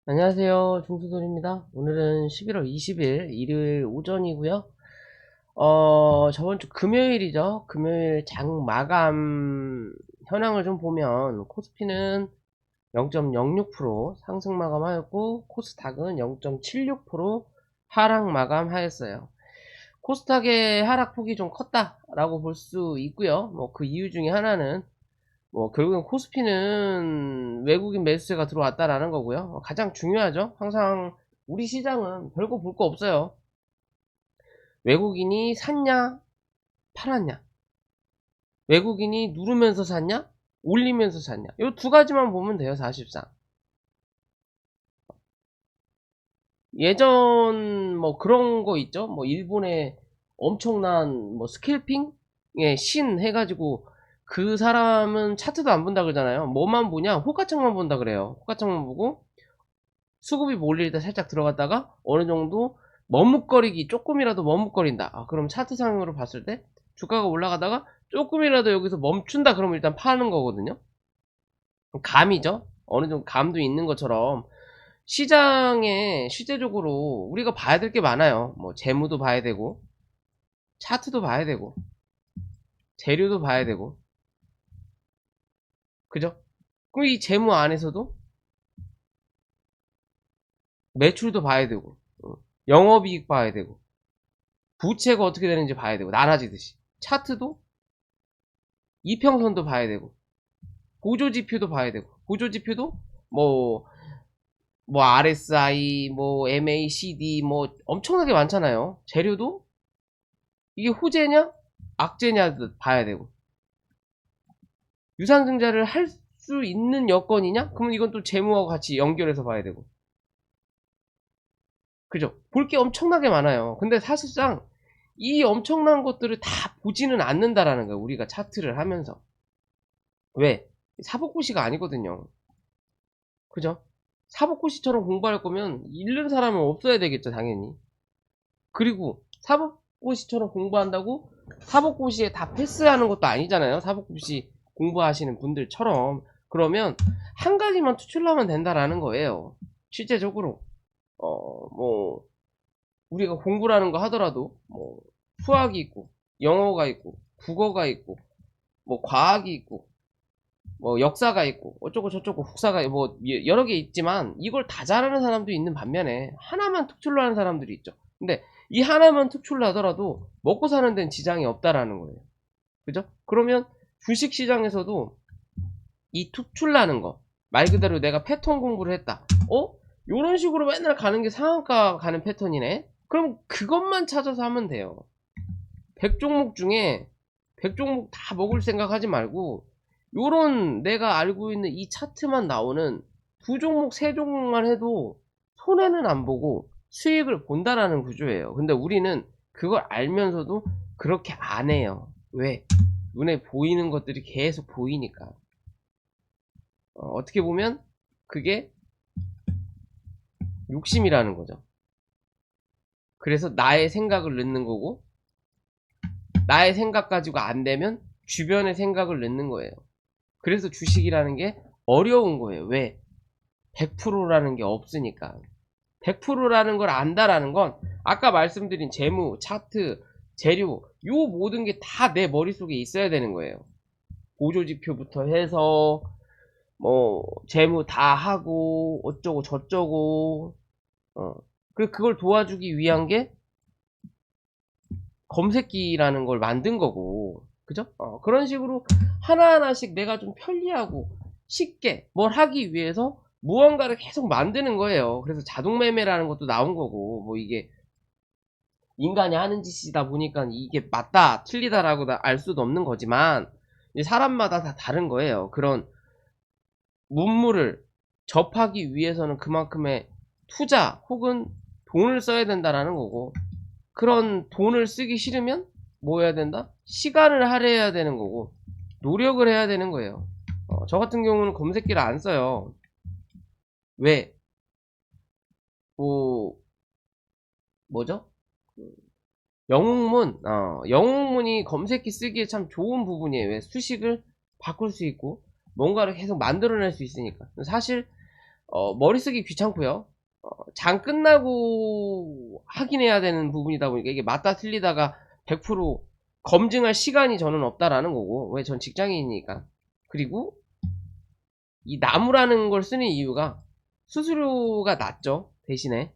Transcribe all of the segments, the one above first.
안녕하세요. 중수돌입니다. 오늘은 11월 20일 일요일 오전이고요. 저번 주 금요일이죠. 금요일 장 마감 현황을 좀 보면 코스피는 0.06% 상승 마감하였고 코스닥은 0.76% 하락 마감하였어요. 코스닥의 하락폭이 좀 컸다라고 볼 수 있고요. 뭐 그 이유 중에 하나는 결국엔 코스피는 외국인 매수세가 들어왔다라는 거고요. 가장 중요하죠. 항상 우리 시장은 별거 볼 거 없어요. 외국인이 샀냐, 팔았냐. 외국인이 누르면서 샀냐, 올리면서 샀냐. 이 두 가지만 보면 돼요, 사실상. 예전 그런 거 있죠. 일본의 엄청난 스캘핑의 신 해가지고 그 사람은 차트도 안 본다 그러잖아요. 뭐만 보냐? 호가창만 본다 그래요. 호가창만 보고 수급이 몰릴 때 살짝 들어갔다가 어느 정도 머뭇거리기 조금이라도 머뭇거린다. 그럼 차트상으로 봤을 때 주가가 올라가다가 조금이라도 여기서 멈춘다. 그러면 일단 파는 거거든요. 감이죠. 어느 정도 감도 있는 것처럼 시장에 실제적으로 우리가 봐야 될 게 많아요. 재무도 봐야 되고 차트도 봐야 되고 재료도 봐야 되고 그죠? 그럼 이 재무 안에서도 매출도 봐야 되고 영업이익 봐야 되고 부채가 어떻게 되는지 봐야 되고 나눠지듯이 차트도 이평선도 봐야 되고 보조지표도 봐야 되고 보조지표도 뭐 RSI MACD 엄청나게 많잖아요. 재료도 이게 호재냐 악재냐 봐야 되고 유상증자를 할 수 있는 여건이냐 그러면 이건 또 재무하고 같이 연결해서 봐야 되고 그죠? 볼 게 엄청나게 많아요. 근데 사실상 이 엄청난 것들을 다 보지는 않는다라는 거예요. 우리가 차트를 하면서 왜? 사법고시가 아니거든요. 그죠? 사법고시처럼 공부할 거면 잃는 사람은 없어야 되겠죠, 당연히. 그리고 사법고시처럼 공부한다고 사법고시에 다 패스하는 것도 아니잖아요. 사법고시 공부하시는 분들처럼. 그러면 한 가지만 투출하면 된다라는 거예요. 실제적으로. 우리가 공부라는 거 하더라도, 수학이 있고, 영어가 있고, 국어가 있고, 과학이 있고, 역사가 있고 어쩌고 저쩌고 국사가 여러 개 있지만 이걸 다 잘하는 사람도 있는 반면에 하나만 특출로 하는 사람들이 있죠. 근데 이 하나만 특출로 하더라도 먹고 사는 데는 지장이 없다라는 거예요. 그죠? 그러면 주식 시장에서도 이 특출나는 거 말 그대로 내가 패턴 공부를 했다. 요런 식으로 맨날 가는 게 상한가 가는 패턴이네. 그럼 그것만 찾아서 하면 돼요. 100종목 중에 100종목 다 먹을 생각하지 말고 요런 내가 알고 있는 이 차트만 나오는 두 종목 세 종목만 해도 손해는 안 보고 수익을 본다라는 구조예요. 근데 우리는 그걸 알면서도 그렇게 안 해요. 왜? 눈에 보이는 것들이 계속 보이니까. 어떻게 보면 그게 욕심이라는 거죠. 그래서 나의 생각을 넣는 거고 나의 생각 가지고 안 되면 주변의 생각을 넣는 거예요. 그래서 주식이라는 게 어려운 거예요. 왜? 100%라는 게 없으니까. 100%라는 걸 안다라는 건 아까 말씀드린 재무, 차트, 재료 요 모든 게 다 내 머릿속에 있어야 되는 거예요. 보조지표부터 해서 재무 다 하고 어쩌고 저쩌고 그걸 도와주기 위한 게 검색기라는 걸 만든 거고 그죠? 그런 식으로 하나하나씩 내가 좀 편리하고 쉽게 뭘 하기 위해서 무언가를 계속 만드는 거예요. 그래서 자동매매라는 것도 나온 거고 이게 인간이 하는 짓이다 보니까 이게 맞다 틀리다라고 알 수도 없는 거지만 사람마다 다 다른 거예요. 그런 문물을 접하기 위해서는 그만큼의 투자 혹은 돈을 써야 된다라는 거고 그런 돈을 쓰기 싫으면 뭐 해야 된다? 시간을 할애해야 되는 거고 노력을 해야 되는 거예요. 저 같은 경우는 검색기를 안 써요. 왜? 뭐 뭐죠? 영웅문이 검색기 쓰기에 참 좋은 부분이에요. 왜? 수식을 바꿀 수 있고 뭔가를 계속 만들어낼 수 있으니까. 사실 머리 쓰기 귀찮고요. 장 끝나고 확인해야 되는 부분이다 보니까 이게 맞다 틀리다가 100% 검증할 시간이 저는 없다라는 거고, 왜 전 직장인이니까. 그리고 이 나무라는 걸 쓰는 이유가 수수료가 낮죠. 대신에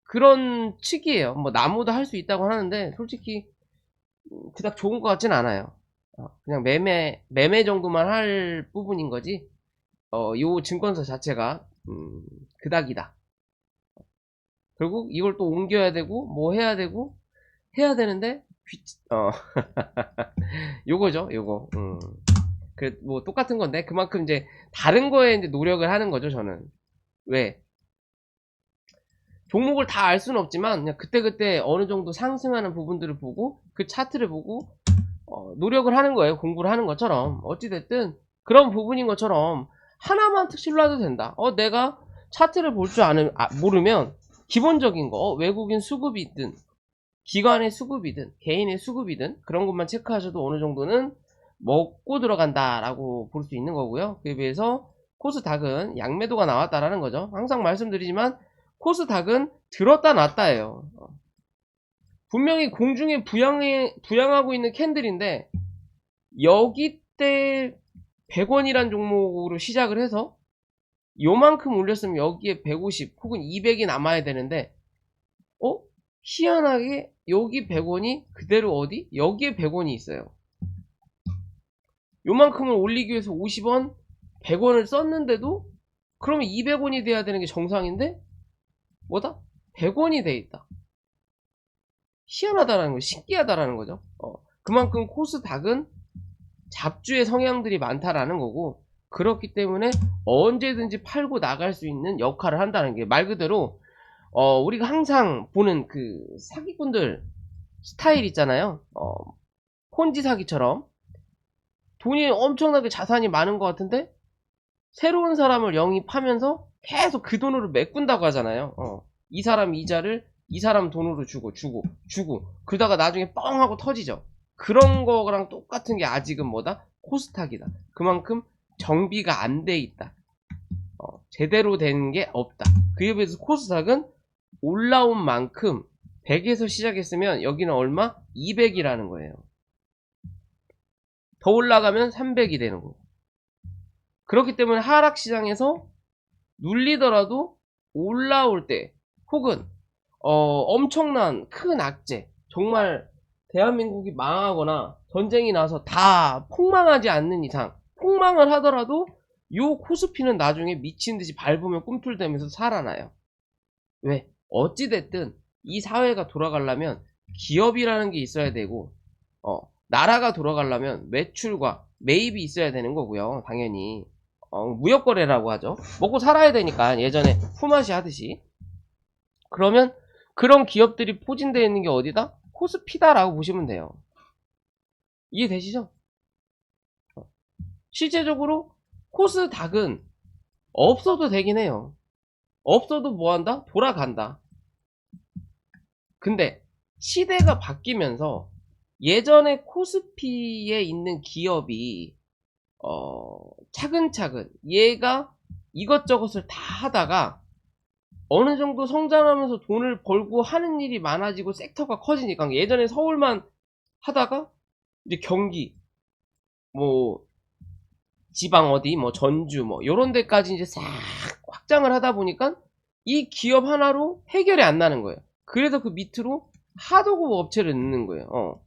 그런 측이에요. 뭐 나무도 할 수 있다고 하는데 솔직히 그닥 좋은 것 같진 않아요. 그냥 매매 정도만 할 부분인 거지. 요 증권사 자체가 그닥이다. 결국 이걸 또 옮겨야 되고 뭐 해야 되고 해야 되는데 요거죠, 요거. 그 뭐 똑같은 건데 그만큼 이제 다른 거에 이제 노력을 하는 거죠, 저는. 왜? 종목을 다 알 수는 없지만 그냥 그때그때 어느 정도 상승하는 부분들을 보고 그 차트를 보고 노력을 하는 거예요. 공부를 하는 것처럼. 어찌됐든 그런 부분인 것처럼 하나만 특실로 해도 된다. 내가 차트를 볼 줄 모르면 기본적인 거, 외국인 수급이든 기관의 수급이든 개인의 수급이든 그런 것만 체크하셔도 어느 정도는 먹고 들어간다라고 볼 수 있는 거고요. 그에 비해서 코스닥은 양매도가 나왔다라는 거죠. 항상 말씀드리지만 코스닥은 들었다 놨다예요. 분명히 공중에 부양하고 있는 캔들인데 여기 때 100원이란 종목으로 시작을 해서 요만큼 올렸으면 여기에 150 혹은 200이 남아야 되는데 희한하게 여기 100원이 그대로 어디? 여기에 100원이 있어요. 요만큼을 올리기 위해서 50원, 100원을 썼는데도 그러면 200원이 돼야 되는 게 정상인데 뭐다? 100원이 돼 있다. 희한하다라는 거, 신기하다라는 거죠. 그만큼 코스닥은 잡주의 성향들이 많다라는 거고, 그렇기 때문에 언제든지 팔고 나갈 수 있는 역할을 한다는 게 말 그대로 우리가 항상 보는 그 사기꾼들 스타일 있잖아요. 폰지 사기처럼 돈이 엄청나게 자산이 많은 것 같은데 새로운 사람을 영입하면서 계속 그 돈으로 메꾼다고 하잖아요. 이 사람 이자를 이 사람 돈으로 주고 그러다가 나중에 뻥 하고 터지죠. 그런 거랑 똑같은 게 아직은 뭐다? 코스닥이다. 그만큼 정비가 안 돼 있다. 제대로 된 게 없다. 그에 비해서 코스닥은 올라온 만큼 100에서 시작했으면 여기는 얼마? 200이라는 거예요. 더 올라가면 300이 되는 거고. 그렇기 때문에 하락시장에서 눌리더라도 올라올 때 혹은 엄청난 큰 악재, 정말 대한민국이 망하거나 전쟁이 나서 다 폭망하지 않는 이상, 폭망을 하더라도 요 코스피는 나중에 미친듯이 밟으면 꿈틀대면서 살아나요. 왜? 어찌됐든 이 사회가 돌아가려면 기업이라는 게 있어야 되고 나라가 돌아가려면 매출과 매입이 있어야 되는 거고요. 당연히 무역거래라고 하죠. 먹고 살아야 되니까 예전에 품앗이 하듯이. 그러면 그런 기업들이 포진되어 있는 게 어디다? 코스피다라고 보시면 돼요. 이해되시죠? 실제적으로 코스닥은 없어도 되긴 해요. 없어도 뭐한다? 돌아간다. 근데 시대가 바뀌면서 예전에 코스피에 있는 기업이 차근차근 얘가 이것저것을 다 하다가 어느 정도 성장하면서 돈을 벌고 하는 일이 많아지고 섹터가 커지니까 예전에 서울만 하다가 이제 경기 뭐 지방 어디 뭐 전주 뭐 요런 데까지 이제 싹 확장을 하다 보니까 이 기업 하나로 해결이 안 나는 거예요. 그래서 그 밑으로 하도급 업체를 넣는 거예요.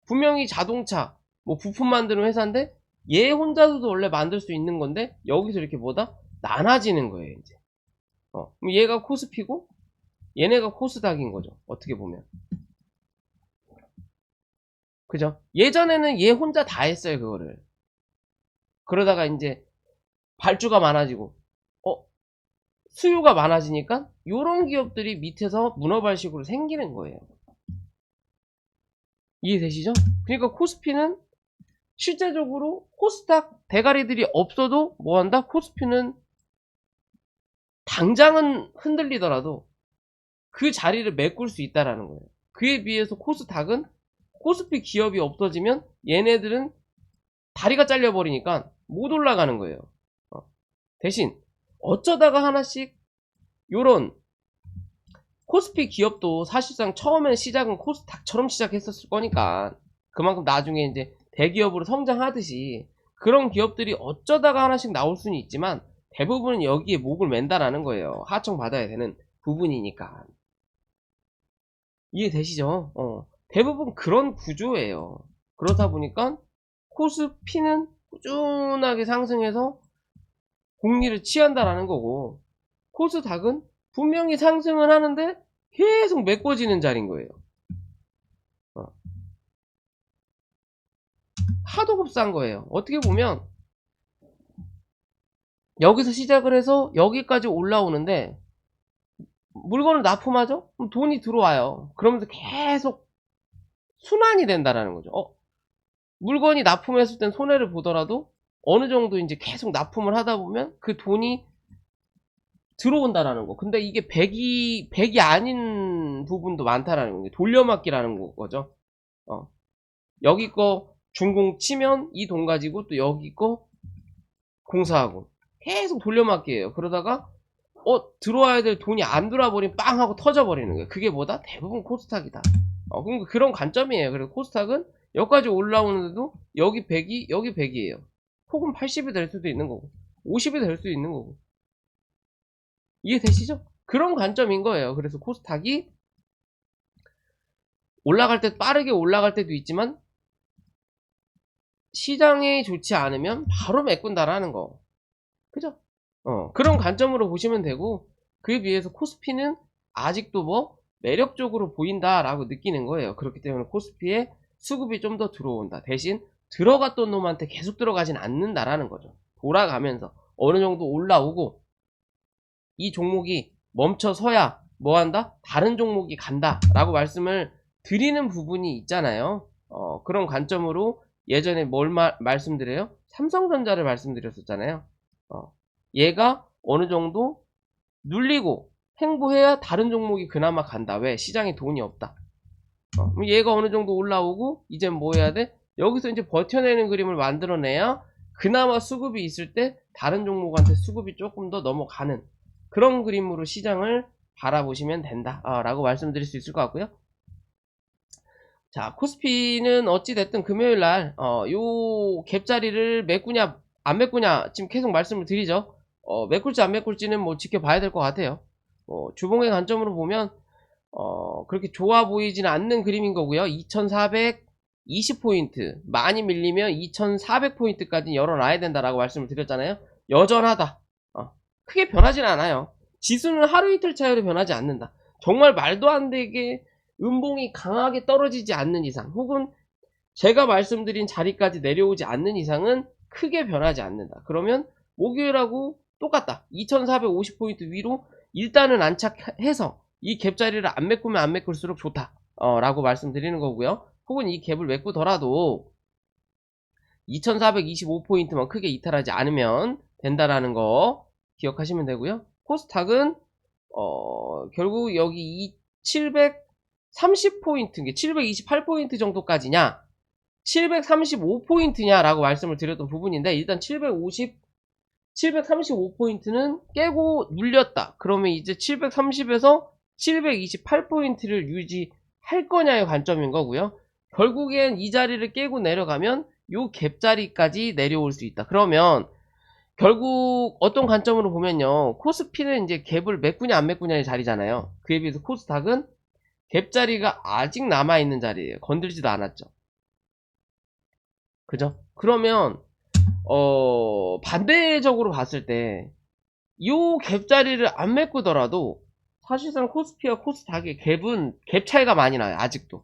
분명히 자동차 뭐 부품 만드는 회사인데 얘 혼자서도 원래 만들 수 있는 건데 여기서 이렇게 뭐다? 나눠지는 거예요 이제. 그럼 얘가 코스피고 얘네가 코스닥인 거죠. 어떻게 보면. 그죠? 예전에는 얘 혼자 다 했어요 그거를. 그러다가 이제 발주가 많아지고 수요가 많아지니까 요런 기업들이 밑에서 문어발식으로 생기는 거예요. 이해되시죠? 그러니까 코스피는 실제적으로 코스닥 대가리들이 없어도 뭐한다? 코스피는 당장은 흔들리더라도 그 자리를 메꿀 수 있다라는 거예요. 그에 비해서 코스닥은 코스피 기업이 없어지면 얘네들은 다리가 잘려버리니까 못 올라가는 거예요. 대신 어쩌다가 하나씩 요런 코스피 기업도 사실상 처음엔 시작은 코스닥처럼 시작했었을 거니까 그만큼 나중에 이제 대기업으로 성장하듯이 그런 기업들이 어쩌다가 하나씩 나올 수는 있지만 대부분은 여기에 목을 맨다라는 거예요. 하청받아야 되는 부분이니까. 이해되시죠? 대부분 그런 구조예요. 그렇다 보니까 코스피는 꾸준하게 상승해서 공리를 취한다라는 거고, 코스닥은 분명히 상승을 하는데 계속 메꿔지는 자리인 거예요. 하도 급싼 거예요. 어떻게 보면 여기서 시작을 해서 여기까지 올라오는데 물건을 납품하죠? 그럼 돈이 들어와요. 그러면서 계속 순환이 된다라는 거죠. 물건이 납품했을 땐 손해를 보더라도 어느 정도 이제 계속 납품을 하다 보면 그 돈이 들어온다라는 거. 근데 이게 100이 아닌 부분도 많다라는 거. 돌려막기라는 거죠. 여기 거 준공 치면 이 돈 가지고 또 여기 거 공사하고 계속 돌려막기예요. 그러다가 들어와야 될 돈이 안 들어와 버리면 빵 하고 터져버리는 거예요. 그게 뭐다? 대부분 코스닥이다. 그런 관점이에요. 그래서 코스닥은 여기까지 올라오는데도 여기 100이 여기 100이에요. 혹은 80이 될 수도 있는 거고 50이 될 수도 있는 거고. 이해되시죠? 그런 관점인 거예요. 그래서 코스닥이 올라갈 때 빠르게 올라갈 때도 있지만 시장이 좋지 않으면 바로 메꾼다라는 거. 그죠? 그런 관점으로 보시면 되고, 그에 비해서 코스피는 아직도 뭐 매력적으로 보인다라고 느끼는 거예요. 그렇기 때문에 코스피에 수급이 좀 더 들어온다. 대신 들어갔던 놈한테 계속 들어가진 않는다라는 거죠. 돌아가면서 어느 정도 올라오고 이 종목이 멈춰서야 뭐 한다? 다른 종목이 간다 라고 말씀을 드리는 부분이 있잖아요. 그런 관점으로 예전에 뭘 말씀드려요? 삼성전자를 말씀드렸었잖아요. 얘가 어느 정도 눌리고 횡보해야 다른 종목이 그나마 간다. 왜? 시장에 돈이 없다. 얘가 어느 정도 올라오고 이제 뭐 해야 돼? 여기서 이제 버텨내는 그림을 만들어내야 그나마 수급이 있을 때 다른 종목한테 수급이 조금 더 넘어가는 그런 그림으로 시장을 바라보시면 된다 라고 말씀드릴 수 있을 것 같고요. 자, 코스피는 어찌됐든 금요일날 요 갭자리를 메꾸냐 안 메꾸냐 지금 계속 말씀을 드리죠. 메꿀지 안 메꿀지는 뭐 지켜봐야 될 것 같아요. 주봉의 관점으로 보면 그렇게 좋아 보이지는 않는 그림인 거고요. 2420포인트 많이 밀리면 2400포인트까지 열어놔야 된다라고 말씀을 드렸잖아요. 여전하다. 크게 변하진 않아요. 지수는 하루 이틀 차이로 변하지 않는다. 정말 말도 안 되게 음봉이 강하게 떨어지지 않는 이상, 혹은 제가 말씀드린 자리까지 내려오지 않는 이상은 크게 변하지 않는다. 그러면 목요일하고 똑같다. 2450포인트 위로 일단은 안착해서 이 갭자리를 안 메꾸면 안 메꿀수록 좋다 라고 말씀드리는 거고요. 혹은 이 갭을 메꾸더라도 2425포인트만 크게 이탈하지 않으면 된다라는 거 기억하시면 되고요. 코스닥은 결국 여기 730포인트, 728포인트 정도까지냐 735포인트냐 라고 말씀을 드렸던 부분인데, 일단 735포인트는 깨고 눌렸다. 그러면 이제 730에서 728포인트를 유지할 거냐의 관점인 거고요. 결국엔 이 자리를 깨고 내려가면 요 갭자리까지 내려올 수 있다. 그러면 결국 어떤 관점으로 보면요, 코스피는 이제 갭을 메꾸냐 안 메꾸냐의 자리잖아요. 그에 비해서 코스닥은 갭자리가 아직 남아있는 자리예요. 건들지도 않았죠. 그죠? 그러면 반대적으로 봤을 때 요 갭자리를 안 메꾸더라도 사실상 코스피와 코스닥의 갭 차이가 많이 나요. 아직도.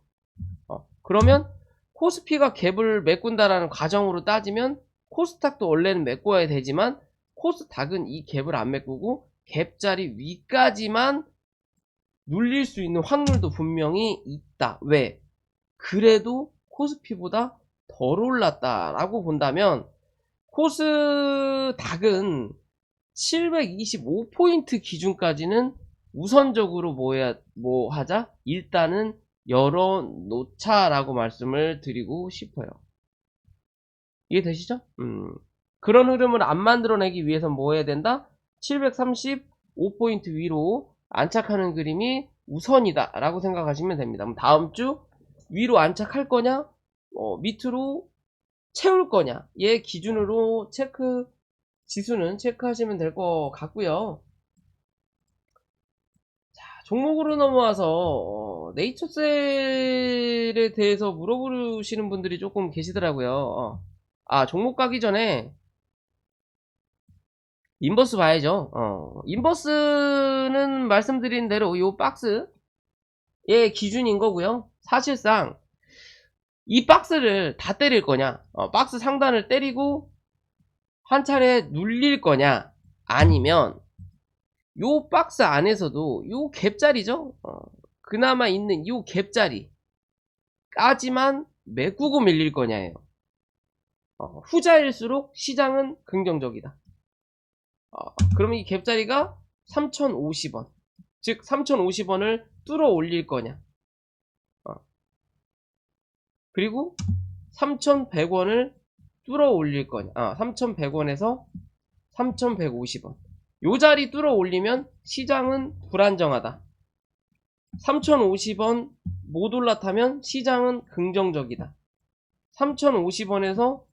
그러면 코스피가 갭을 메꾼다라는 과정으로 따지면 코스닥도 원래는 메꿔야 되지만 코스닥은 이 갭을 안 메꾸고 갭자리 위까지만 눌릴 수 있는 확률도 분명히 있다. 왜? 그래도 코스피보다 덜 올랐다라고 본다면 코스닥은 725포인트 기준까지는 우선적으로 뭐 하자? 일단은 열어놓자라고 말씀을 드리고 싶어요. 이해되시죠? 그런 흐름을 안 만들어내기 위해서 뭐 해야 된다? 735포인트 위로 안착하는 그림이 우선이다 라고 생각하시면 됩니다. 다음 주 위로 안착할 거냐 밑으로 채울 거냐 얘 기준으로 지수는 체크하시면 될 것 같고요. 종목으로 넘어와서 네이처셀에 대해서 물어보시는 분들이 조금 계시더라고요. 종목 가기 전에 인버스 봐야죠. 인버스는 말씀드린 대로 요 박스의 기준인 거고요. 사실상 이 박스를 다 때릴 거냐, 박스 상단을 때리고 한 차례 눌릴 거냐, 아니면 요 박스 안에서도 요 갭자리죠. 그나마 있는 요 갭자리까지만 메꾸고 밀릴 거냐예요. 후자일수록 시장은 긍정적이다. 그러면 이 갭자리가 3050원, 즉 3050원을 뚫어 올릴 거냐, 그리고 3100원을 뚫어 올릴 거냐, 3100원에서 3150원 요 자리 뚫어 올리면 시장은 불안정하다. 3050원 못 올라타면 시장은 긍정적이다. 3050원에서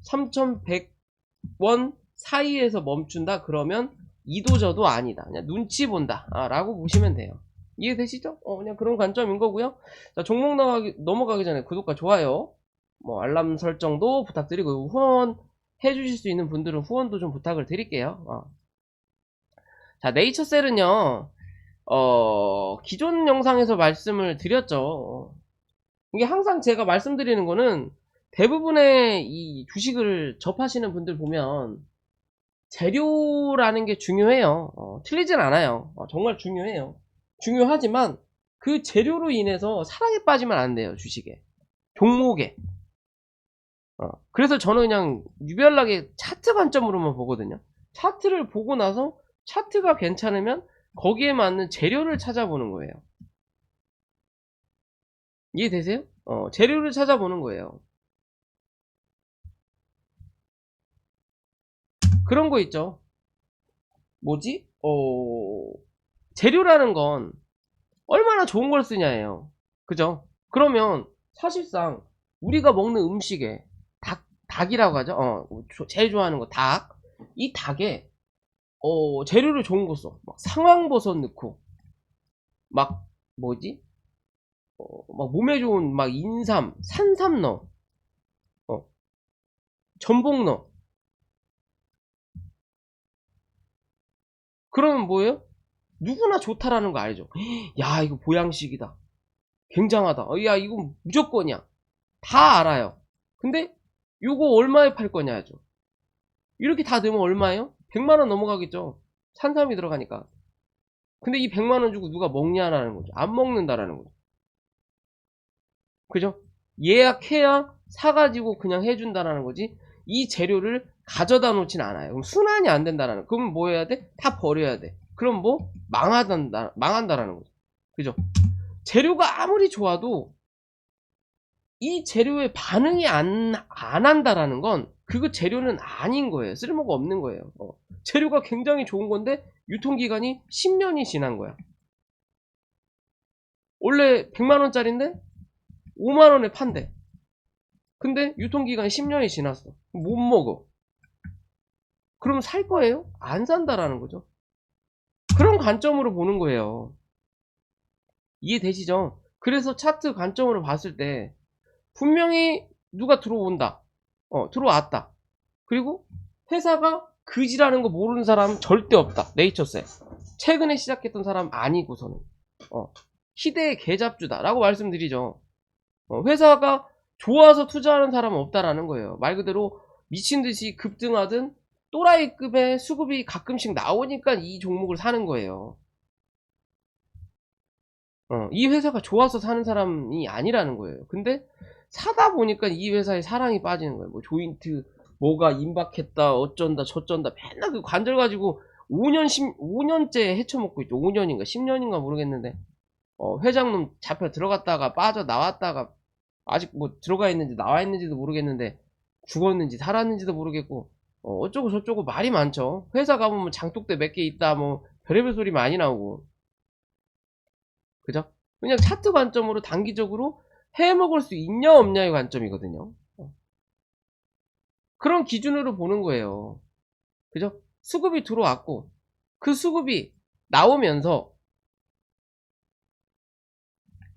3100원 사이에서 멈춘다 그러면 이도저도 아니다, 그냥 눈치 본다 라고 보시면 돼요. 이해되시죠? 그냥 그런 관점인 거고요. 자, 종목 넘어가기 전에 구독과 좋아요, 알람 설정도 부탁드리고, 후원 해주실 수 있는 분들은 후원도 좀 부탁을 드릴게요. 자, 네이처셀은요, 기존 영상에서 말씀을 드렸죠. 이게 항상 제가 말씀드리는 거는, 대부분의 이 주식을 접하시는 분들 보면 재료라는 게 중요해요. 틀리진 않아요. 정말 중요해요. 중요하지만 그 재료로 인해서 사랑에 빠지면 안 돼요. 주식에, 종목에. 그래서 저는 그냥 유별나게 차트 관점으로만 보거든요. 차트를 보고 나서 차트가 괜찮으면 거기에 맞는 재료를 찾아보는 거예요. 이해되세요? 재료를 찾아보는 거예요. 그런 거 있죠. 뭐지? 재료라는 건 얼마나 좋은 걸 쓰냐예요. 그죠? 그러면 사실상 우리가 먹는 음식에 닭이라고 하죠. 제일 좋아하는 거 닭. 이 닭에 재료를 좋은 거 써. 막 상황버섯 넣고, 막 뭐지? 막 몸에 좋은 막 인삼, 산삼 넣어. 전복 넣어. 그러면 뭐예요? 누구나 좋다라는 거 알죠? 야, 이거 보양식이다, 굉장하다, 야, 이거 무조건이야, 다 알아요. 근데 요거 얼마에 팔 거냐죠. 이렇게 다 넣으면 얼마예요? 100만원 넘어가겠죠. 산삼이 들어가니까. 근데 이 100만원 주고 누가 먹냐라는 거죠. 안 먹는다라는 거죠. 그죠? 예약해야 사가지고 그냥 해준다라는 거지, 이 재료를 가져다 놓진 않아요. 그럼 순환이 안 된다라는 거. 그러면 뭐 해야 돼? 다 버려야 돼. 그럼 뭐 망한다라는 거죠. 그죠? 재료가 아무리 좋아도 이 재료에 반응이 안 한다라는 건 그거 재료는 아닌 거예요. 쓸모가 없는 거예요. 재료가 굉장히 좋은 건데 유통기간이 10년이 지난 거야. 원래 100만원짜리인데 5만원에 판대. 근데 유통기간이 10년이 지났어. 못 먹어. 그럼 살 거예요? 안 산다라는 거죠. 그런 관점으로 보는 거예요. 이해되시죠? 그래서 차트 관점으로 봤을 때 분명히 누가 들어온다, 들어왔다. 그리고 회사가 그지라는 거 모르는 사람 절대 없다. 네이처셀 최근에 시작했던 사람 아니고서는 시대의 개잡주다 라고 말씀드리죠. 회사가 좋아서 투자하는 사람은 없다라는 거예요. 말 그대로 미친듯이 급등하든 또라이급의 수급이 가끔씩 나오니까 이 종목을 사는 거예요. 이 회사가 좋아서 사는 사람이 아니라는 거예요. 근데 사다 보니까 이 회사에 사랑이 빠지는 거예요. 뭐 조인트 뭐가 임박했다, 어쩐다 저쩐다, 맨날 그 관절 가지고 5년째 헤쳐먹고 있죠. 5년인가 10년인가 모르겠는데, 회장님 잡혀 들어갔다가 빠져 나왔다가 아직 뭐 들어가 있는지 나와 있는지도 모르겠는데, 죽었는지 살았는지도 모르겠고, 어쩌고 저쩌고 말이 많죠. 회사 가보면 장독대 몇 개 있다, 뭐, 별의별 소리 많이 나오고. 그죠? 그냥 차트 관점으로 단기적으로 해먹을 수 있냐, 없냐의 관점이거든요. 그런 기준으로 보는 거예요. 그죠? 수급이 들어왔고, 그 수급이 나오면서,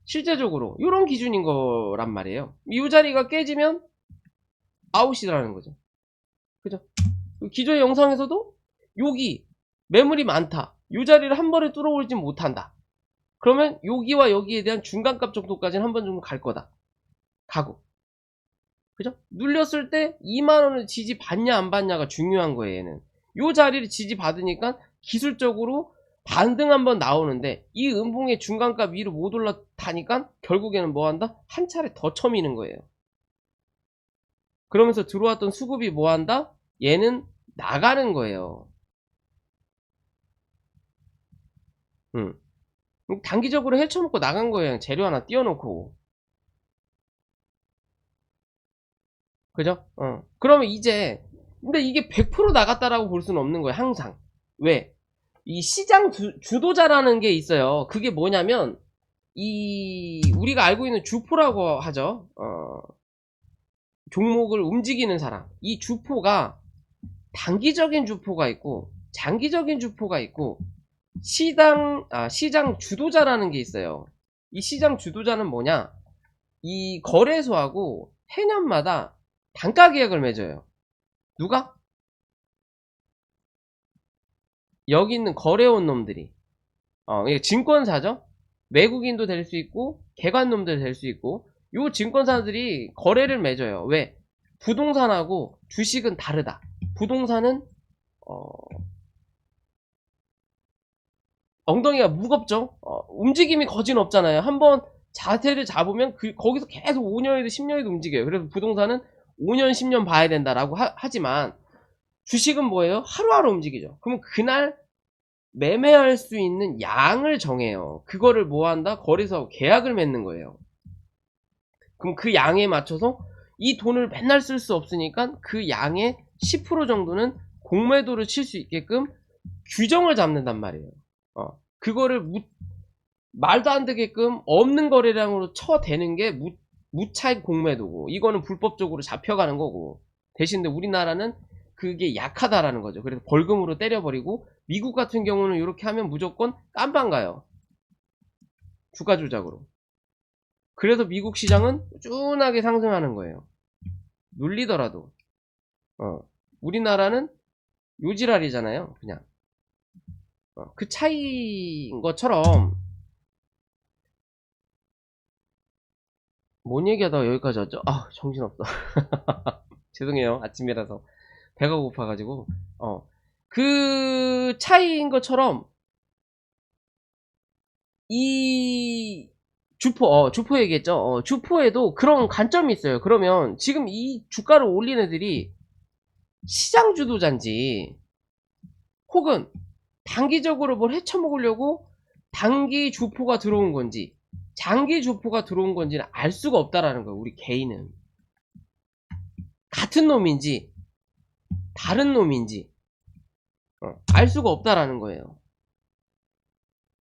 실제적으로, 이런 기준인 거란 말이에요. 이 자리가 깨지면, 아웃이라는 거죠. 그죠? 기존의 영상에서도, 여기, 매물이 많다. 이 자리를 한 번에 뚫어올지 못한다. 그러면 여기와 여기에 대한 중간값 정도까지는 한 번 정도 갈 거다. 가고. 그죠? 눌렸을 때 2만원을 지지 받냐 안 받냐가 중요한 거예요, 얘는. 요 자리를 지지 받으니까 기술적으로 반등 한번 나오는데 이 음봉의 중간값 위로 못 올라타니까 결국에는 뭐 한다? 한 차례 더 쳐미는 거예요. 그러면서 들어왔던 수급이 뭐 한다? 얘는 나가는 거예요. 단기적으로 헤쳐먹고 나간 거예요. 재료 하나 띄워놓고. 그죠? 그러면 이제, 근데 이게 100% 나갔다라고 볼 수는 없는 거예요, 항상. 왜? 이 시장 주도자라는 게 있어요. 그게 뭐냐면, 우리가 알고 있는 주포라고 하죠. 종목을 움직이는 사람. 이 주포가 단기적인 주포가 있고, 장기적인 주포가 있고, 시장 주도자라는 게 있어요. 이 시장 주도자는 뭐냐? 이 거래소하고 해년마다 단가 계약을 맺어요. 누가? 여기 있는 거래원 놈들이. 이게 증권사죠? 외국인도 될 수 있고, 개관놈도 될 수 있고, 요 증권사들이 거래를 맺어요. 왜? 부동산하고 주식은 다르다. 부동산은, 엉덩이가 무겁죠? 움직임이 거진 없잖아요. 한번 자세를 잡으면 거기서 계속 5년에도 10년에도 움직여요. 그래서 부동산은 5년, 10년 봐야 된다라고 하지만, 주식은 뭐예요? 하루하루 움직이죠. 그럼 그날 매매할 수 있는 양을 정해요. 그거를 뭐 한다? 거래소 계약을 맺는 거예요. 그럼 그 양에 맞춰서 이 돈을 맨날 쓸 수 없으니까 그 양의 10% 정도는 공매도를 칠 수 있게끔 규정을 잡는단 말이에요. 그거를 말도 안 되게끔 없는 거래량으로 쳐대는 게 무차익 공매도고, 이거는 불법적으로 잡혀가는 거고, 대신에 우리나라는 그게 약하다라는 거죠. 그래서 벌금으로 때려버리고, 미국 같은 경우는 이렇게 하면 무조건 깜빵 가요. 주가 조작으로. 그래서 미국 시장은 꾸준하게 상승하는 거예요. 눌리더라도. 우리나라는 요지랄이잖아요. 그냥. 그 차이인 것처럼, 뭔 얘기하다가 여기까지 왔죠? 정신없어. 죄송해요. 아침이라서. 배가 고파가지고. 그 차이인 것처럼, 이 주포 얘기했죠. 주포에도 그런 관점이 있어요. 그러면 지금 이 주가를 올린 애들이 시장 주도자인지, 혹은 단기적으로 뭘 헤쳐먹으려고 단기 주포가 들어온 건지, 장기 주포가 들어온 건지는 알 수가 없다라는 거예요. 우리 개인은. 같은 놈인지 다른 놈인지 알 수가 없다라는 거예요.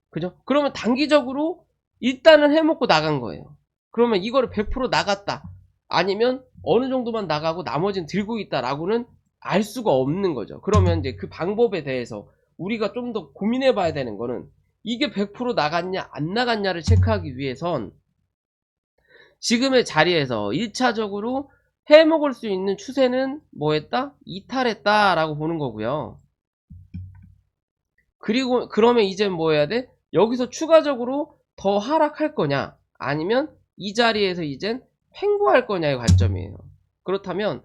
그죠? 그러면 단기적으로 일단은 해먹고 나간 거예요. 그러면 이거를 100% 나갔다, 아니면 어느 정도만 나가고 나머지는 들고 있다라고는 알 수가 없는 거죠. 그러면 이제 그 방법에 대해서 우리가 좀 더 고민해 봐야 되는 거는, 이게 100% 나갔냐 안 나갔냐를 체크하기 위해선 지금의 자리에서 1차적으로 해먹을 수 있는 추세는 뭐 했다? 이탈했다 라고 보는 거고요. 그리고 그러면 이제 뭐 해야 돼? 여기서 추가적으로 더 하락할 거냐, 아니면 이 자리에서 이젠 횡보할 거냐의 관점이에요. 그렇다면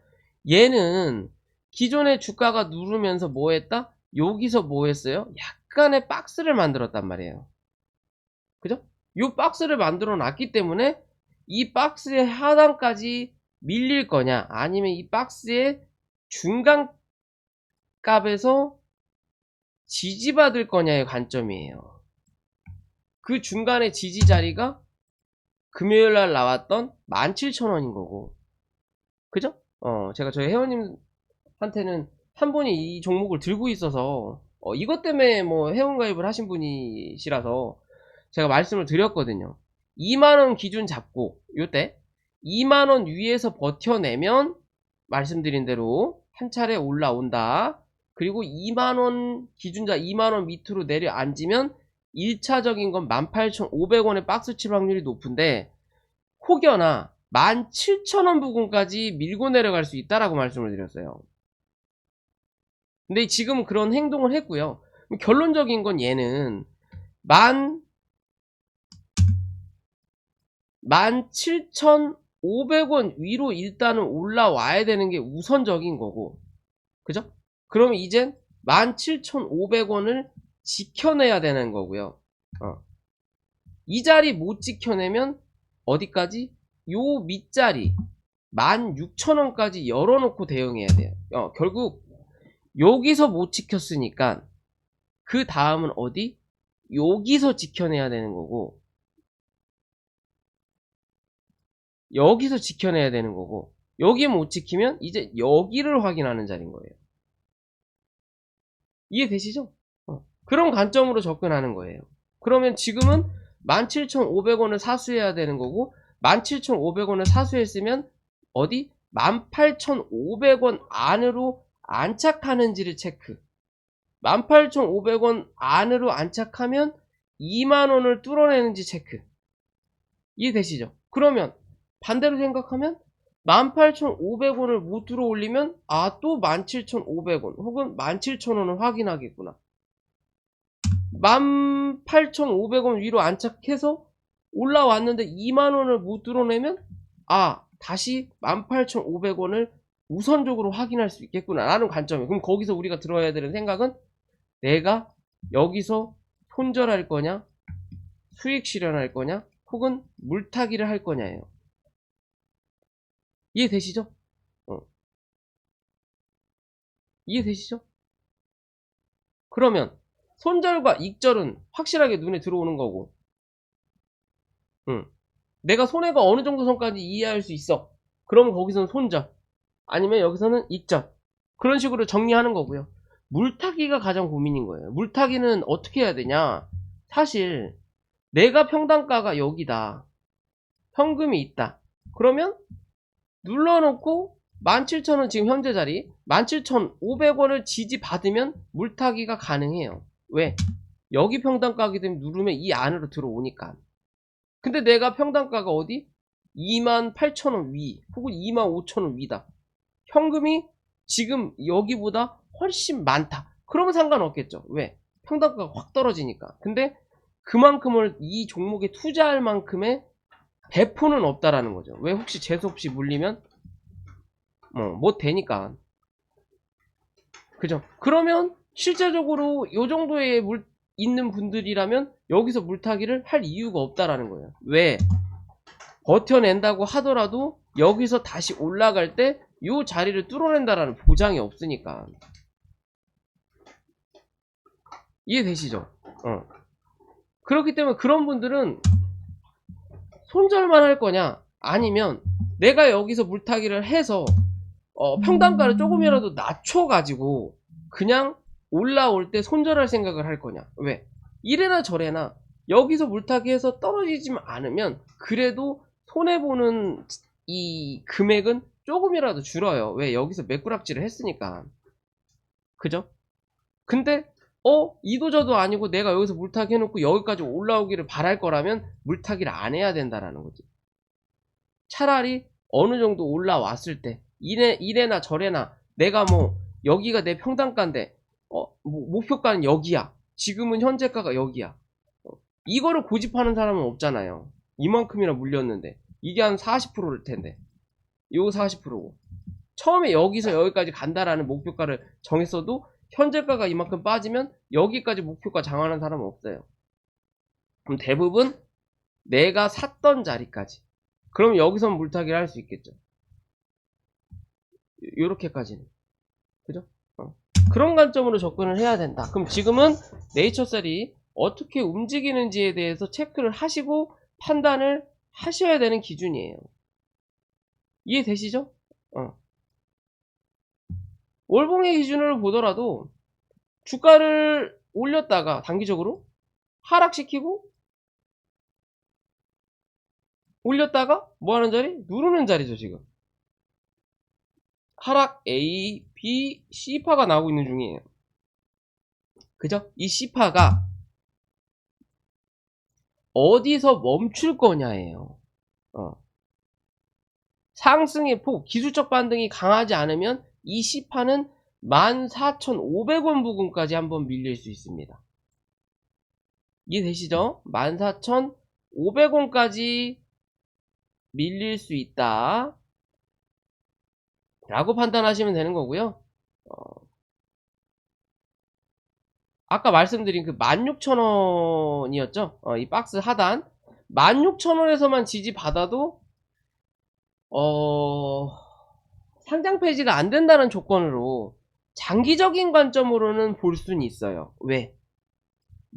얘는 기존의 주가가 누르면서 뭐 했다? 여기서 뭐 했어요? 약간의 박스를 만들었단 말이에요. 그죠? 이 박스를 만들어 놨기 때문에 이 박스의 하단까지 밀릴 거냐, 아니면 이 박스의 중간 값에서 지지받을 거냐의 관점이에요. 그 중간의 지지 자리가 금요일날 나왔던 17,000원인 거고. 그죠? 제가 저희 회원님한테는 한 분이 이 종목을 들고 있어서 이것 때문에 뭐 회원가입을 하신 분이시라서 제가 말씀을 드렸거든요. 2만원 기준 잡고 요때 2만원 위에서 버텨내면 말씀드린 대로 한 차례 올라온다. 그리고 2만원 기준자 2만원 밑으로 내려앉으면 1차적인 건 18,500원의 박스칠 확률이 높은데 혹여나 17,000원 부근까지 밀고 내려갈 수 있다라고 말씀을 드렸어요. 근데 지금 그런 행동을 했고요. 결론적인 건 얘는 17,500원 위로 일단은 올라와야 되는 게 우선적인 거고, 그죠? 그럼 이젠 17,500원을 지켜내야 되는 거고요. 이 자리 못 지켜내면 어디까지? 요 밑자리 16,000원까지 열어놓고 대응해야 돼요. 결국 여기서 못 지켰으니까 그 다음은 어디? 여기서 지켜내야 되는 거고, 여기서 지켜내야 되는 거고, 여기 못 지키면 이제 여기를 확인하는 자리인 거예요. 이해되시죠? 그런 관점으로 접근하는 거예요. 그러면 지금은 17,500원을 사수해야 되는 거고, 17,500원을 사수했으면 어디? 18,500원 안으로 안착하는지를 체크. 18,500원 안으로 안착하면 2만원을 뚫어내는지 체크. 이해되시죠? 그러면 반대로 생각하면 18,500원을 못 들어올리면 또 17,500원 혹은 17,000원을 확인하겠구나. 18,500원 위로 안착해서 올라왔는데 2만원을 못 들어내면 다시 18,500원을 우선적으로 확인할 수 있겠구나 라는 관점이에요. 그럼 거기서 우리가 들어야 되는 생각은 내가 여기서 손절할 거냐, 수익 실현할 거냐, 혹은 물타기를 할 거냐예요. 이해되시죠? 이해되시죠? 그러면 손절과 익절은 확실하게 눈에 들어오는 거고, 내가 손해가 어느 정도 선까지 이해할 수 있어. 그러면 거기서는 손절, 아니면 여기서는 익절, 그런 식으로 정리하는 거고요. 물타기가 가장 고민인 거예요. 물타기는 어떻게 해야 되냐? 사실 내가 평단가가 여기다, 현금이 있다. 그러면 눌러놓고 17,000원 지금 현재 자리 17,500원을 지지받으면 물타기가 가능해요. 왜? 여기 평단가게 되면 누르면 이 안으로 들어오니까. 근데 내가 평단가가 어디? 28,000원 위 혹은 25,000원 위다. 현금이 지금 여기보다 훨씬 많다. 그러면 상관없겠죠. 왜? 평단가가 확 떨어지니까. 근데 그만큼을 이 종목에 투자할 만큼의 배포는 없다라는 거죠. 왜? 혹시 재수없이 물리면 못 되니까. 그죠? 그러면 실제적으로 요 정도의 있는 분들이라면 여기서 물타기를 할 이유가 없다라는 거예요. 왜? 버텨낸다고 하더라도 여기서 다시 올라갈 때 요 자리를 뚫어낸다라는 보장이 없으니까. 이해되시죠? 그렇기 때문에 그런 분들은 손절만 할 거냐, 아니면 내가 여기서 물타기를 해서 평단가를 조금이라도 낮춰가지고 그냥 올라올 때 손절할 생각을 할 거냐. 왜? 이래나 저래나 여기서 물타기해서 떨어지지만 않으면 그래도 손해보는 이 금액은 조금이라도 줄어요. 왜? 여기서 매꾸락질을 했으니까. 그죠? 근데 이도저도 아니고 내가 여기서 물타기 해놓고 여기까지 올라오기를 바랄 거라면 물타기를 안 해야 된다라는 거지. 차라리 어느 정도 올라왔을 때 이래나 저래나 내가 뭐 여기가 내 평단가인데 뭐 목표가는 여기야, 지금은 현재가가 여기야, 이거를 고집하는 사람은 없잖아요. 이만큼이나 물렸는데 이게 한 40%일 텐데 요거 40%고 처음에 여기서 여기까지 간다라는 목표가를 정했어도 현재가가 이만큼 빠지면 여기까지 목표가 장하는 사람은 없어요. 그럼 대부분 내가 샀던 자리까지, 그럼 여기선 물타기를 할 수 있겠죠. 요렇게까지는. 그죠? 그런 관점으로 접근을 해야 된다. 그럼 지금은 네이처셀이 어떻게 움직이는지에 대해서 체크를 하시고 판단을 하셔야 되는 기준이에요. 이해되시죠? 월봉의 기준으로 보더라도 주가를 올렸다가 단기적으로 하락시키고 올렸다가 뭐 하는 자리? 누르는 자리죠, 지금. 하락 A, B, C파가 나오고 있는 중이에요. 그죠? 이 C파가 어디서 멈출 거냐예요. 상승의 폭, 기술적 반등이 강하지 않으면 이 C파는 14,500원 부근까지 한번 밀릴 수 있습니다. 이해되시죠? 14,500원까지 밀릴 수 있다 라고 판단하시면 되는 거고요. 아까 말씀드린 그 16,000원이었죠? 이 박스 하단 16,000원에서만 지지 받아도 상장 폐지가 안 된다는 조건으로 장기적인 관점으로는 볼 수는 있어요. 왜?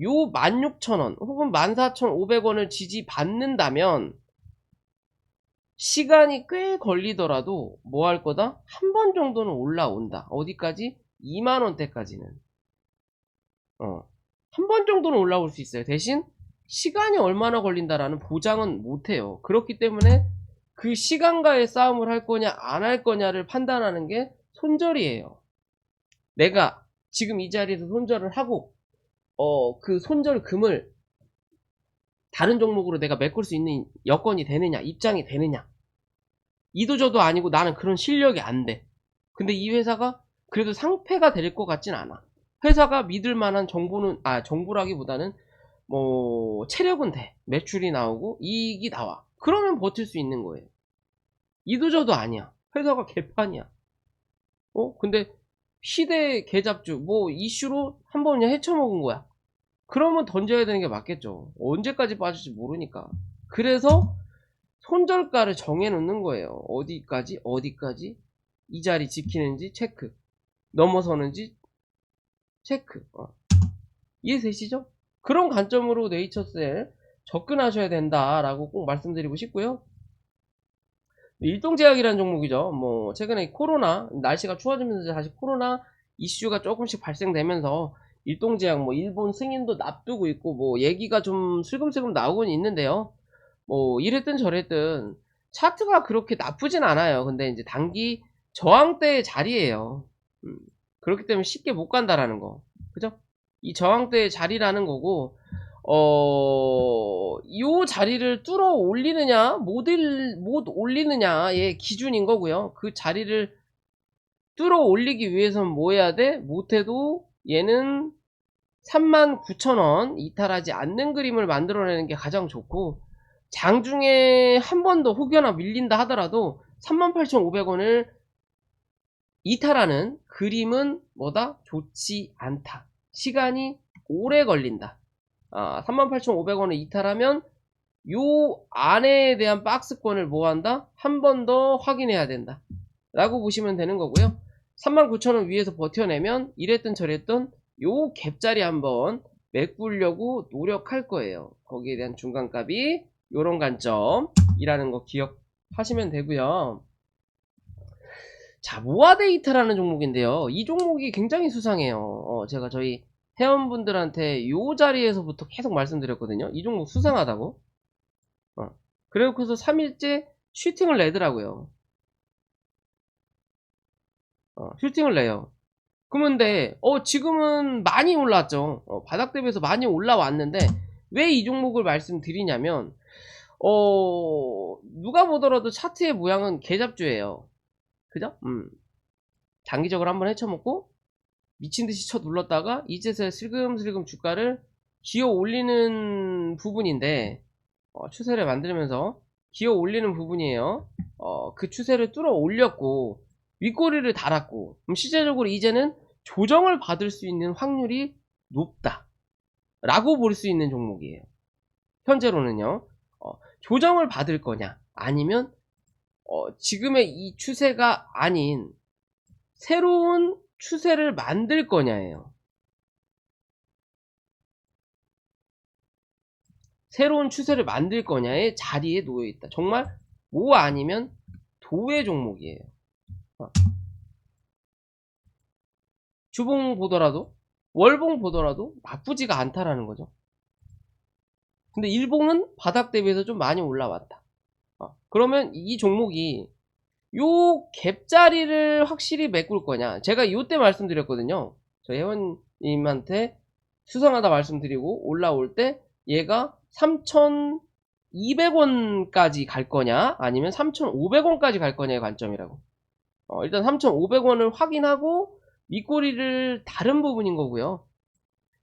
요 16,000원 혹은 14,500원을 지지받는다면 시간이 꽤 걸리더라도 뭐 할 거다? 한 번 정도는 올라온다. 어디까지? 2만원대까지는. 한 번 정도는 올라올 수 있어요. 대신 시간이 얼마나 걸린다라는 보장은 못해요. 그렇기 때문에 그 시간과의 싸움을 할 거냐 안 할 거냐를 판단하는 게 손절이에요. 내가 지금 이 자리에서 손절을 하고 그 손절 금을 다른 종목으로 내가 메꿀 수 있는 여건이 되느냐 입장이 되느냐 이도저도 아니고 나는 그런 실력이 안 돼. 근데 이 회사가 그래도 상패가 될 것 같진 않아. 회사가 믿을 만한 정보는 정보라기보다는 뭐 체력은 돼. 매출이 나오고 이익이 나와. 그러면 버틸 수 있는 거예요. 이도저도 아니야. 회사가 개판이야. 근데 시대 개잡주 뭐 이슈로 한번 그냥 헤쳐먹은 거야. 그러면 던져야 되는 게 맞겠죠. 언제까지 빠질지 모르니까. 그래서 손절가를 정해놓는 거예요. 어디까지 어디까지 이 자리 지키는지 체크, 넘어서는지 체크. 이해되시죠? 그런 관점으로 네이처셀 접근하셔야 된다라고 꼭 말씀드리고 싶고요. 일동제약이라는 종목이죠. 뭐 최근에 코로나 날씨가 추워지면서 다시 코로나 이슈가 조금씩 발생되면서 일동제약 뭐 일본 승인도 납두고 있고 뭐 얘기가 좀 슬금슬금 나오곤 있는데요. 뭐 이랬든 저랬든 차트가 그렇게 나쁘진 않아요. 근데 이제 단기 저항대의 자리예요. 그렇기 때문에 쉽게 못 간다라는 거. 그죠? 이 저항대의 자리라는 거고 요 자리를 뚫어 올리느냐 못 올리느냐의 기준인 거고요. 그 자리를 뚫어 올리기 위해서는 뭐 해야 돼? 못해도 얘는 39,000원 이탈하지 않는 그림을 만들어내는 게 가장 좋고 장중에 한 번 더 혹여나 밀린다 하더라도 38,500원을 이탈하는 그림은 뭐다? 좋지 않다. 시간이 오래 걸린다. 38,500원을 이탈하면 요 안에 대한 박스권을 뭐 한다? 한 번 더 확인해야 된다. 라고 보시면 되는 거고요. 39,000원 위에서 버텨내면 이랬든 저랬든 요 갭자리 한번 메꾸려고 노력할 거예요. 거기에 대한 중간값이 요런 관점이라는 거 기억하시면 되고요. 자, 모아데이터라는 종목인데요. 이 종목이 굉장히 수상해요. 제가 저희 회원분들한테 요 자리에서부터 계속 말씀드렸거든요. 이 종목 수상하다고. 그래서 3일째 슈팅을 내더라고요. 슈팅을 내요. 그런데 지금은 많이 올랐죠. 바닥 대비해서 많이 올라왔는데 왜 이 종목을 말씀드리냐면 누가 보더라도 차트의 모양은 개잡주예요. 그죠? 장기적으로 한번 헤쳐먹고 미친듯이 쳐 눌렀다가 이제서야 슬금슬금 주가를 기어 올리는 부분인데 추세를 만들면서 기어 올리는 부분이에요. 그 추세를 뚫어 올렸고 윗꼬리를 달았고 그럼 시제적으로 이제는 조정을 받을 수 있는 확률이 높다 라고 볼 수 있는 종목이에요. 현재로는요. 조정을 받을 거냐 아니면 지금의 이 추세가 아닌 새로운 추세를 만들 거냐예요. 새로운 추세를 만들 거냐의 자리에 놓여 있다. 정말 모 아니면 도의 종목이에요. 주봉 보더라도 월봉 보더라도 나쁘지가 않다라는 거죠. 근데 일봉은 바닥 대비해서 좀 많이 올라왔다. 그러면 이 종목이 요 갭자리를 확실히 메꿀 거냐. 제가 요때 말씀드렸거든요. 저 회원님한테 수상하다 말씀드리고 올라올 때 얘가 3,200원까지 갈 거냐 아니면 3,500원까지 갈 거냐의 관점이라고. 일단 3,500원을 확인하고 윗꼬리를 다른 부분인 거고요.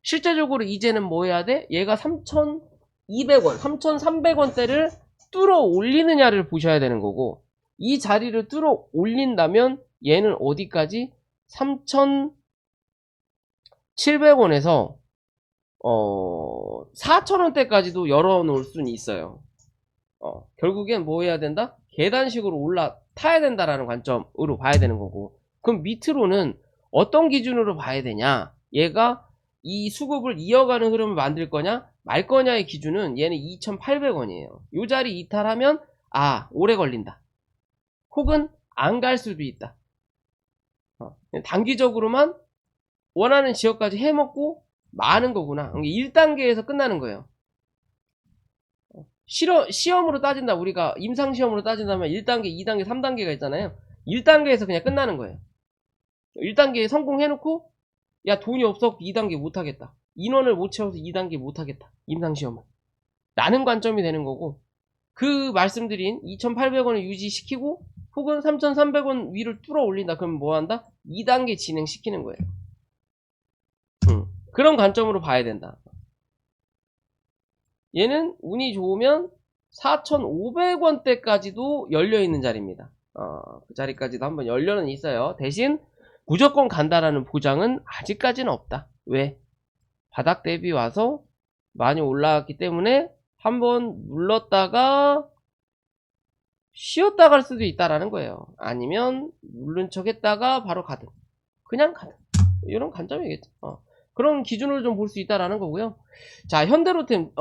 실제적으로 이제는 뭐 해야 돼? 얘가 3,200원, 3,300원대를 뚫어 올리느냐를 보셔야 되는 거고, 이 자리를 뚫어 올린다면 얘는 어디까지? 3,700원에서 4,000원대까지도 열어놓을 수는 있어요. 결국엔 뭐 해야 된다? 계단식으로 올라타야 된다라는 관점으로 봐야 되는 거고, 그럼 밑으로는 어떤 기준으로 봐야 되냐? 얘가 이 수급을 이어가는 흐름을 만들 거냐 말 거냐의 기준은 얘는 2,800원이에요. 요 자리 이탈하면 오래 걸린다. 혹은 안 갈 수도 있다. 단기적으로만 원하는 지역까지 해먹고 마는 거구나. 1단계에서 끝나는 거예요. 시험으로 따진다. 우리가 임상시험으로 따진다면 1단계, 2단계, 3단계가 있잖아요. 1단계에서 그냥 끝나는 거예요. 1단계에 성공해놓고 야 돈이 없어 2단계 못하겠다. 인원을 못 채워서 2단계 못하겠다. 임상시험을. 라는 관점이 되는 거고, 그 말씀드린 2,800원을 유지시키고 혹은 3,300원 위를 뚫어 올린다. 그러면 뭐 한다? 2단계 진행시키는 거예요. 그런 관점으로 봐야 된다. 얘는 운이 좋으면 4,500원대까지도 열려있는 자리입니다. 그 자리까지도 한번 열려는 있어요. 대신 무조건 간다라는 보장은 아직까지는 없다. 왜? 바닥 대비 와서 많이 올라왔기 때문에 한번 눌렀다가 쉬었다 갈 수도 있다라는 거예요. 아니면 누른 척 했다가 바로 가든 그냥 가든 이런 관점이겠죠. 그런 기준으로 좀 볼 수 있다라는 거고요. 자, 현대로템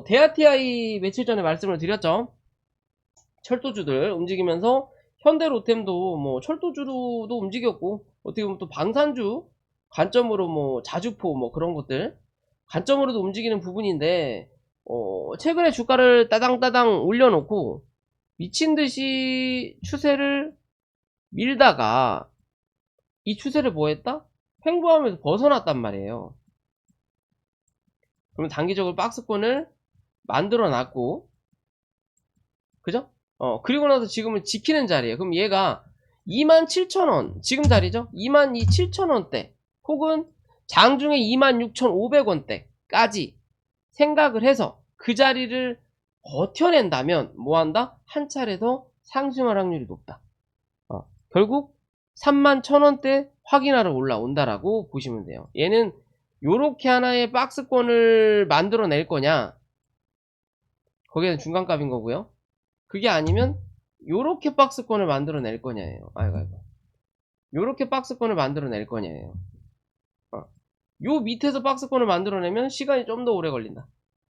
대아TI 며칠 전에 말씀을 드렸죠. 철도주들 움직이면서 현대로템도 뭐 철도주로도 움직였고, 어떻게 보면 또 방산주 관점으로 뭐 자주포 뭐 그런 것들 관점으로도 움직이는 부분인데, 최근에 주가를 따당따당 올려놓고 미친듯이 추세를 밀다가 이 추세를 뭐 했다? 횡보하면서 벗어났단 말이에요. 그러면 단기적으로 박스권을 만들어 놨고, 그죠? 그리고 나서 지금은 지키는 자리에요. 그럼 얘가 27,000원, 지금 자리죠? 27,000원대, 혹은 장중에 26,500원대까지 생각을 해서 그 자리를 버텨낸다면 뭐 한다? 한 차례 더 상승할 확률이 높다. 결국 31,000원대 확인하러 올라온다라고 보시면 돼요. 얘는 요렇게 하나의 박스권을 만들어낼 거냐, 거기에는 중간값인 거고요. 그게 아니면 요렇게 박스권을 만들어낼 거냐예요. 아이고. 요렇게 박스권을 만들어낼 거냐예요. 요 밑에서 박스권을 만들어내면 시간이 좀 더 오래 걸린다.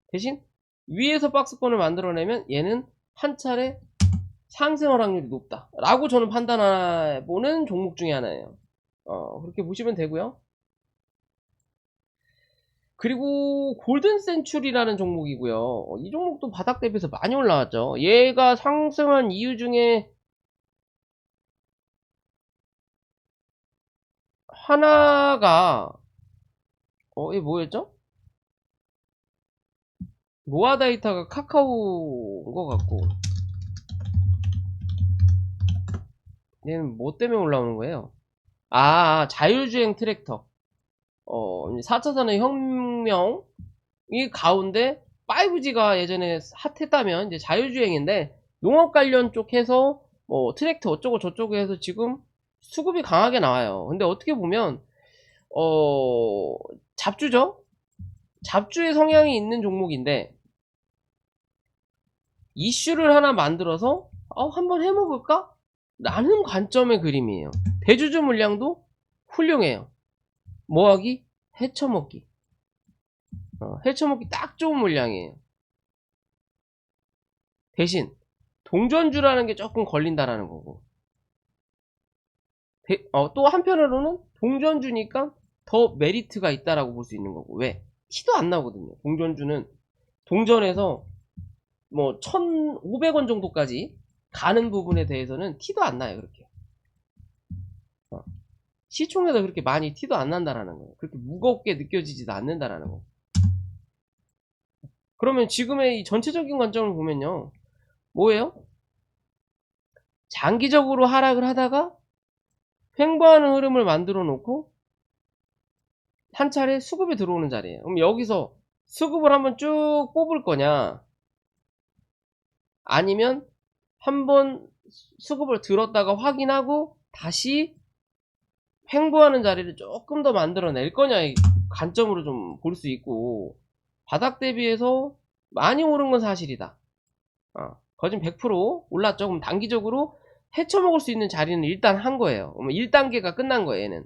대신 위에서 박스권을 만들어내면 얘는 한 차례 상승할 확률이 높다 라고 저는 판단해보는 종목 중에 하나예요. 그렇게 보시면 되고요. 그리고 골든 센츄리라는 종목이고요. 이 종목도 바닥 대비해서 많이 올라왔죠. 얘가 상승한 이유 중에 하나가 이게 뭐였죠? 모아다이타가 카카오인 것 같고, 얘는 뭐 때문에 올라오는 거예요? 자율주행 트랙터. 4차 산업혁명이 가운데 5G가 예전에 핫했다면 이제 자율주행인데, 농업 관련 쪽 해서 뭐 트랙터 어쩌고 저쩌고 해서 지금 수급이 강하게 나와요. 근데 어떻게 보면 잡주죠? 잡주의 성향이 있는 종목인데, 이슈를 하나 만들어서 한번 해먹을까? 라는 관점의 그림이에요. 대주주 물량도 훌륭해요. 뭐하기? 헤쳐먹기. 헤쳐먹기 딱 좋은 물량이에요. 대신 동전주라는 게 조금 걸린다라는 거고, 또 한편으로는 동전주니까 더 메리트가 있다라고 볼 수 있는 거고. 왜? 티도 안 나거든요. 동전주는 동전에서 뭐 1,500원 정도까지 가는 부분에 대해서는 티도 안 나요. 그렇게 시총에서 그렇게 많이 티도 안 난다라는 거예요. 그렇게 무겁게 느껴지지도 않는다라는 거. 그러면 지금의 이 전체적인 관점을 보면요, 뭐예요? 장기적으로 하락을 하다가 횡보하는 흐름을 만들어 놓고 한 차례 수급이 들어오는 자리예요. 그럼 여기서 수급을 한번 쭉 뽑을 거냐, 아니면 한번 수급을 들었다가 확인하고 다시 횡보하는 자리를 조금 더 만들어낼 거냐의 관점으로 좀 볼 수 있고, 바닥 대비해서 많이 오른 건 사실이다. 거진 100% 올랐죠. 그럼 단기적으로 헤쳐먹을 수 있는 자리는 일단 한 거예요. 그럼 1단계가 끝난 거예요, 얘는.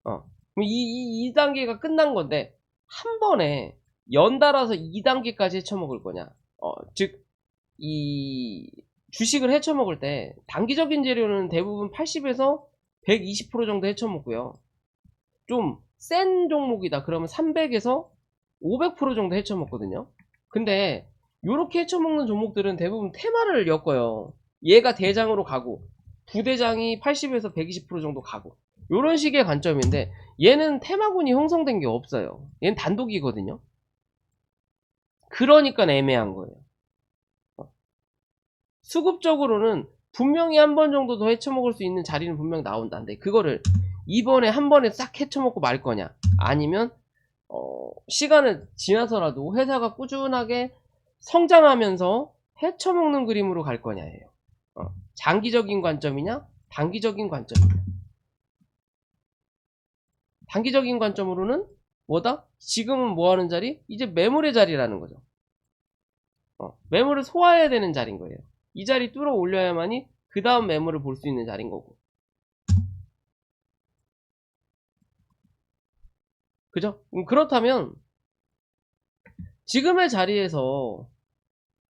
그럼 2단계가 끝난 건데, 한 번에 연달아서 2단계까지 헤쳐먹을 거냐. 즉, 이 주식을 헤쳐먹을 때 단기적인 재료는 대부분 80에서 120% 정도 헤쳐먹고요. 좀 센 종목이다 그러면 300에서 500% 정도 헤쳐먹거든요. 근데 요렇게 헤쳐먹는 종목들은 대부분 테마를 엮어요. 얘가 대장으로 가고 부대장이 80에서 120% 정도 가고, 요런 식의 관점인데, 얘는 테마군이 형성된 게 없어요. 얘는 단독이거든요. 그러니까 애매한 거예요. 수급적으로는 분명히 한 번 정도 더 헤쳐먹을 수 있는 자리는 분명 나온다는데, 그거를 이번에 한 번에 싹 헤쳐먹고 말 거냐, 아니면 시간을 지나서라도 회사가 꾸준하게 성장하면서 헤쳐먹는 그림으로 갈 거냐예요. 장기적인 관점이냐 단기적인 관점이냐. 단기적인 관점으로는 뭐다? 지금은 뭐하는 자리? 이제 매물의 자리라는 거죠. 매물을 소화해야 되는 자리인 거예요. 이 자리 뚫어 올려야만이 그 다음 매물을 볼 수 있는 자리인 거고. 그죠? 그렇다면 지금의 자리에서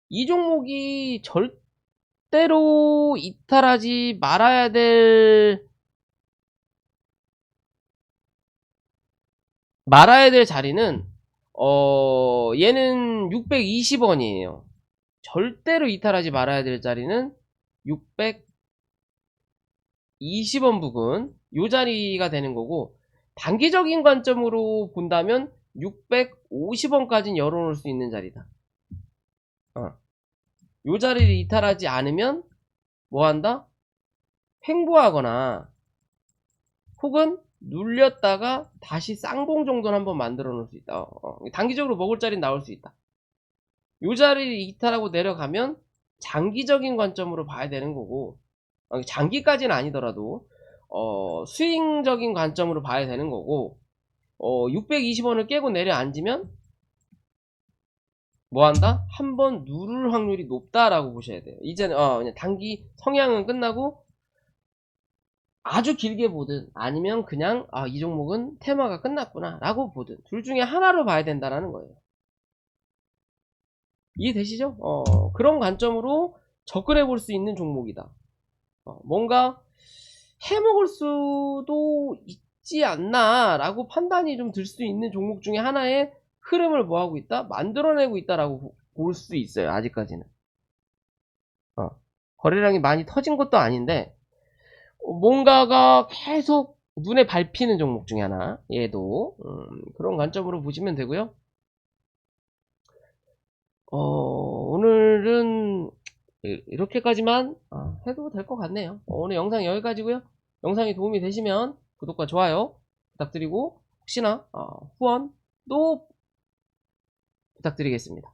이 종목이 절대로 이탈하지 말아야 될 자리는 얘는 620원이에요. 절대로 이탈하지 말아야 될 자리는 620원 부근, 요 자리가 되는 거고, 단기적인 관점으로 본다면 650원까지는 열어놓을 수 있는 자리다. 요 자리를 이탈하지 않으면 뭐 한다? 횡보하거나 혹은 눌렸다가 다시 쌍봉 정도는 한번 만들어 놓을 수 있다. 단기적으로 먹을 자리는 나올 수 있다. 요 자리를 이탈하고 내려가면 장기적인 관점으로 봐야 되는 거고, 장기까지는 아니더라도 스윙적인 관점으로 봐야 되는 거고, 620원을 깨고 내려앉으면 뭐 한다? 한번 누를 확률이 높다라고 보셔야 돼요. 이제는 그냥 단기 성향은 끝나고 아주 길게 보든 아니면 그냥 이 종목은 테마가 끝났구나 라고 보든, 둘 중에 하나로 봐야 된다라는 거예요. 이해되시죠? 그런 관점으로 접근해 볼 수 있는 종목이다. 뭔가 해먹을 수도 있지 않나 라고 판단이 좀 들 수 있는 종목 중에 하나의 흐름을 뭐하고 있다? 만들어내고 있다라고 볼 수 있어요. 아직까지는 거래량이 많이 터진 것도 아닌데, 뭔가가 계속 눈에 밟히는 종목 중에 하나, 얘도 그런 관점으로 보시면 되고요. 오늘은 이렇게까지만 해도 될 것 같네요. 오늘 영상 여기까지고요. 영상이 도움이 되시면 구독과 좋아요 부탁드리고, 혹시나 후원도 부탁드리겠습니다.